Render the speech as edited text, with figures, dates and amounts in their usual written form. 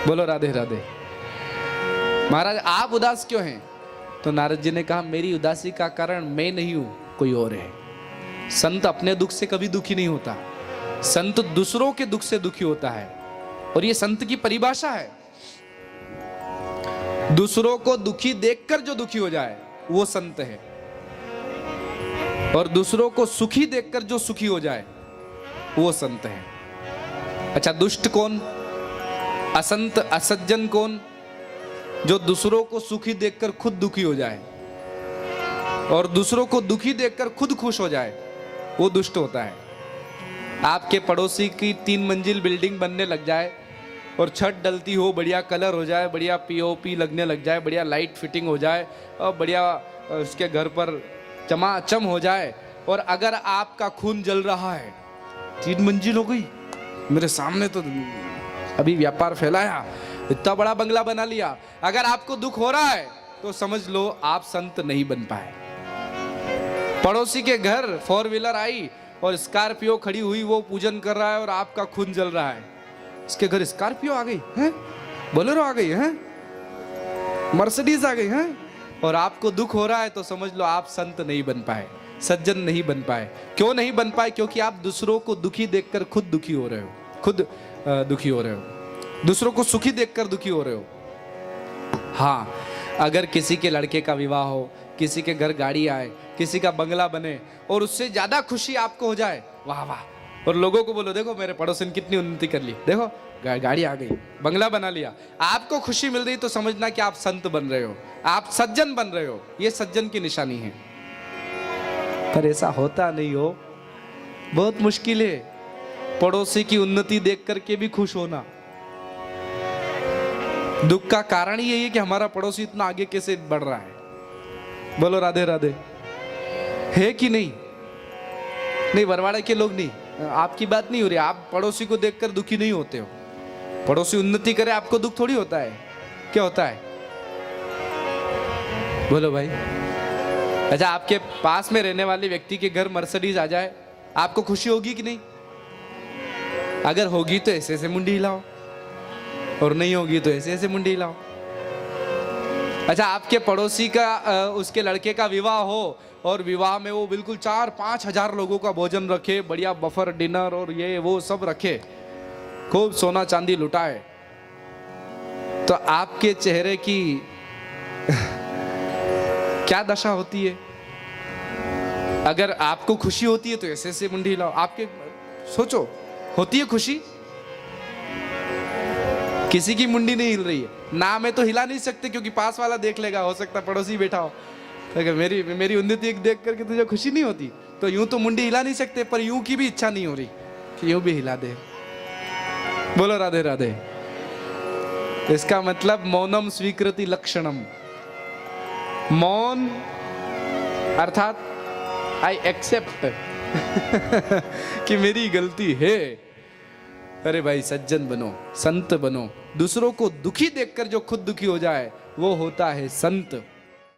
बोलो राधे राधे। महाराज आप उदास क्यों हैं? तो नारद जी ने कहा मेरी उदासी का कारण मैं नहीं हूं, कोई और है। संत अपने दुख से कभी दुखी नहीं होता, संत दूसरों के दुख से दुखी होता है। और ये संत की परिभाषा है, दूसरों को दुखी देखकर जो दुखी हो जाए वो संत है, और दूसरों को सुखी देखकर जो सुखी हो जाए वो संत है। अच्छा, दुष्ट कौन, असंत असज्जन कौन? जो दूसरों को सुखी देखकर खुद दुखी हो जाए और दूसरों को दुखी देखकर खुद खुश हो जाए, वो दुष्ट होता है। आपके पड़ोसी की 3 मंजिल बिल्डिंग बनने लग जाए और छत डलती हो, बढ़िया कलर हो जाए, बढ़िया पीओपी लगने लग जाए, बढ़िया लाइट फिटिंग हो जाए और बढ़िया उसके घर पर चमाचम हो जाए, और अगर आपका खून जल रहा है, 3 मंजिल हो गई मेरे सामने, तो अभी व्यापार फैलाया, इतना बड़ा बंगला बना लिया, अगर आपको दुख हो रहा है तो समझ लो आप संत नहीं बन पाए। पड़ोसी के घर 4 व्हीलर आई और स्कॉर्पियो खड़ी हुई, वो पूजन कर रहा है और आपका खून जल रहा है। इसके घर स्कॉर्पियो आ गई है, बोलेरो आ गई है, मर्सिडीज आ गई है, और आपको दुख हो रहा है तो समझ लो आप संत नहीं बन पाए, सज्जन नहीं बन पाए। क्यों नहीं बन पाए? क्योंकि आप दूसरों को दुखी देखकर खुद दुखी हो रहे हो, खुद दुखी हो रहे हो, दूसरों को सुखी देखकर दुखी हो रहे हो। हाँ, अगर किसी के लड़के का विवाह हो, किसी के घर गाड़ी आए, किसी का बंगला बने और उससे ज्यादा खुशी आपको हो जाए, वाह वाह, और लोगों को बोलो देखो मेरे पड़ोसी ने कितनी उन्नति कर ली, देखो गाड़ी आ गई, बंगला बना लिया, आपको खुशी मिल रही, तो समझना कि आप संत बन रहे हो, आप सज्जन बन रहे हो। ये सज्जन की निशानी है। पर ऐसा होता नहीं हो, बहुत मुश्किल है पड़ोसी की उन्नति देख करके भी खुश होना। दुख का कारण ही यही है कि हमारा पड़ोसी इतना आगे कैसे बढ़ रहा है। बोलो राधे राधे। है कि नहीं? नहीं, बरवाड़ा के लोग नहीं, आपकी बात नहीं हो रही। आप पड़ोसी को देखकर दुखी नहीं होते हो, पड़ोसी उन्नति करे आपको दुख थोड़ी होता है। क्या होता है? बोलो भाई। अच्छा, आपके पास में रहने वाले व्यक्ति के घर मर्सिडीज आ जाए, आपको खुशी होगी कि नहीं? अगर होगी तो ऐसे ऐसे मुंडी हिलाओ, और नहीं होगी तो ऐसे ऐसे मुंडी हिलाओ। अच्छा, आपके पड़ोसी का उसके लड़के का विवाह हो और विवाह में वो बिल्कुल 4-5 हजार लोगों का भोजन रखे, बढ़िया बफर डिनर और ये वो सब रखे, खूब सोना चांदी लुटाए, तो आपके चेहरे की क्या दशा होती है? अगर आपको खुशी होती है तो ऐसे ऐसे मुंडी हिलाओ। आपके सोचो, होती है खुशी? किसी की मुंडी नहीं हिल रही है ना, मैं तो हिला नहीं सकते क्योंकि पास वाला देख लेगा, हो सकता पड़ोसी बैठा हो, तो मेरी उन्नति देख करके तुझे खुशी नहीं होती, तो यूं तो मुंडी हिला नहीं सकते, पर यूं की भी इच्छा नहीं हो रही कि यूं भी हिला दे। बोलो राधे राधे। इसका मतलब मौनम स्वीकृति लक्षणम। मौन अर्थात आई एक्सेप्ट कि मेरी गलती है। अरे भाई, सज्जन बनो, संत बनो। दूसरों को दुखी देखकर जो खुद दुखी हो जाए वो होता है संत।